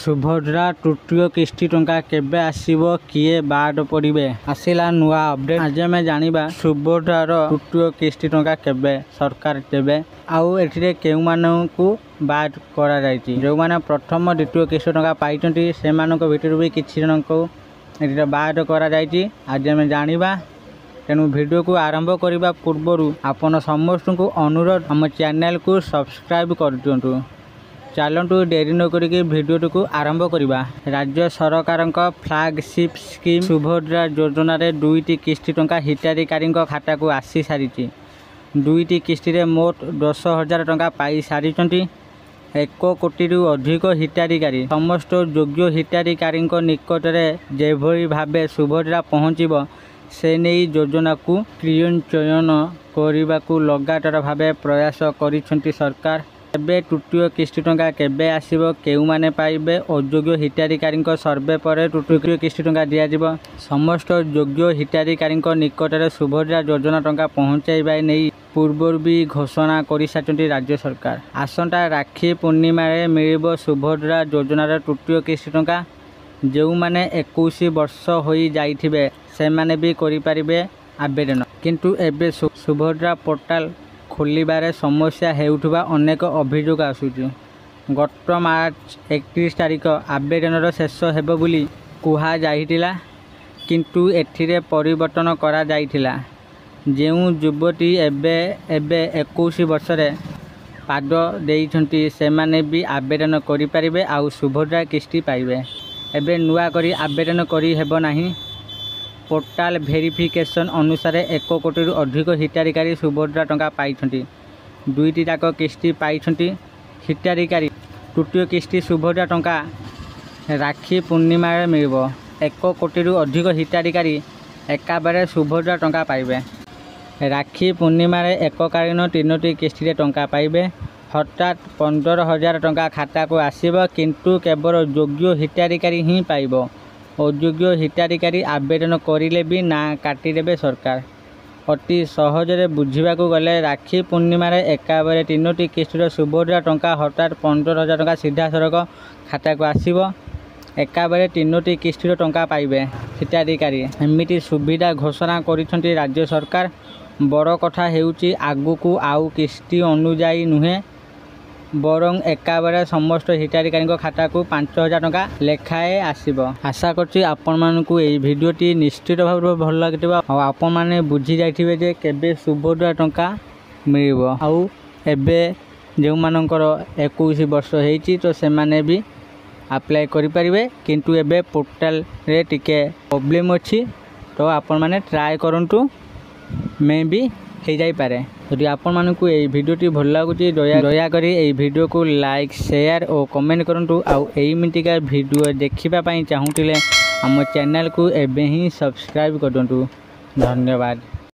सुभद्रा तृतीय किस्ती टंका केबे आसीबो किए बाद पड़िबे आसिला नुआ अपडेट। आज आम जानिबा सुभद्रार तृतीय किस्ती टंका केबे सरकार देबे आउ एथिरे केउ मानकु बाद करा जायछि। जो माने प्रथम द्वितीय किस्ती टंका पाइछन्ति सेमानक भितरु भी किछि जनको एथिरे बाद करा जायछि। आज आम जानिबा तेणु वीडियो को आरंभ करने पूर्व आपण समस्त को अनुरोध आम चैनल को सब्सक्राइब कर दिंतु। चलतु डेरी न करिके वीडियो को आरंभ करवा। राज्य सरकार फ्लैगशिप स्कीम सुभद्रा योजना रे 2टी किस्ती टंका हिताधिकारी खाता को आसी सारी। 2टी किस्ती रे मोट 10,000 टंका पाई सारी। 1 कोटी रु अधिक हिताधिकारी समस्त योग्य हिताधिकारी निकट में जेभली भावे सुभद्रा पहुँचब से नहीं योजना को क्रियान्वयन करने को लगातार भावे प्रयास करिसेंति सरकार। एबे तृतीय किस्ती टंका केबे आसीबो केउ माने पाइबे अयोग्य हिताधिकारी सर्वे पर तृतीय किस्ती टंका दिया जिवो। समस्त योग्य हिताधिकारी निकट में सुभद्रा योजना टंका पहुँचाइबा नहीं पूर्व भी घोषणा कर सारी राज्य सरकार। आसंता राखी पूर्णिमा रे मिलिबो सुभद्रा योजना तृतीय किस्ती टंका। जो माने 21 वर्ष हो जाइथिबे से माने भी करि परिबे आवेदन। किंतु एबे सुभद्रा पोर्टाल खोलिबारे समस्या हेउथबा अनेक अभियोग आसुछि। गत मार्च 31 तारिख आवेदन शेष हेबो बोली कुहा जाइथिला किंतु एथिरे परिवर्तन करा जाइथिला। जेउ युवती एबे 21 वर्ष रे पाद देइछन्ति से माने भी आवेदन करि परिबे आउ सुभद्रा किस्ती पाइबे। एबे नुआ करी आवेदन करी हेबो नाही। पोर्टाल भेरिफिकेशन अनुसार 1 कोटी रु अधिक हिताधिकारी सुभद्रा टंका पाइछन्ति। 2टी जाक किस्ती पाइछन्ति हिताधिकारी। तृतीय किस्ती सुभद्रा टंका राखी पूर्णिमा रे मिलिबो। 1 कोटी रु अधिक हिताधिकारी एकाबारे सुभद्रा टंका पाइबे। राखी पूर्णिमा रे एककालीन 3टी किस्ती रे टंका पाइबे। हठात 15,000 टंका खाता को आसीबो किंतु केवल योग्य हिताधिकारी ही पाइबो। अयोग्य हिताधिकारी आवेदन करिले भी ना काटिदेबे सरकार। अति सहजरे बुझिबाकू गले राखी पूर्णिमा रे एकाबारे 3टी किस्ती सुभद्रा टंका हठात 15,000 टंका सीधा सड़क खाता को आसीबो। एकाबारे 3टी किस्ती टंका पाइबे हिताधिकारी। एमिति सुविधा घोषणा करिसेंति राज्य सरकार। बड़ कथा हेउची आगुकू आउ किस्ती अनुजाई नुहे बरং एकाबारे समस्त हिताधिकारी खाता को 5,000 टंका लेखाए आसीबो। आशा करछि आपण मानकू एई भिडियोटी निश्चित भाव भल लागिथिबा आ आपण माने बुझी जाइथिबे जे केबे सुभद्रा टंका मिलिबो। आउ एबे जे मानकर 21 वर्ष हेइची तो से माने भी अप्लाई करि परिबे किंतु एबे पोर्टल रे टिके प्रॉब्लम अछि तो आपण माने ट्राई करंतु मे भी हो जाई पारे। यदि आपण मानकू एई भिडियोटी भल लागुची दया करी एई भिडियो को लाइक शेयर और कमेंट करंतु। आउ एई मिटिका भिडियो देखिबा पई चाहुतिले हम चैनल को एबे ही सब्सक्राइब करंतु। धन्यवाद।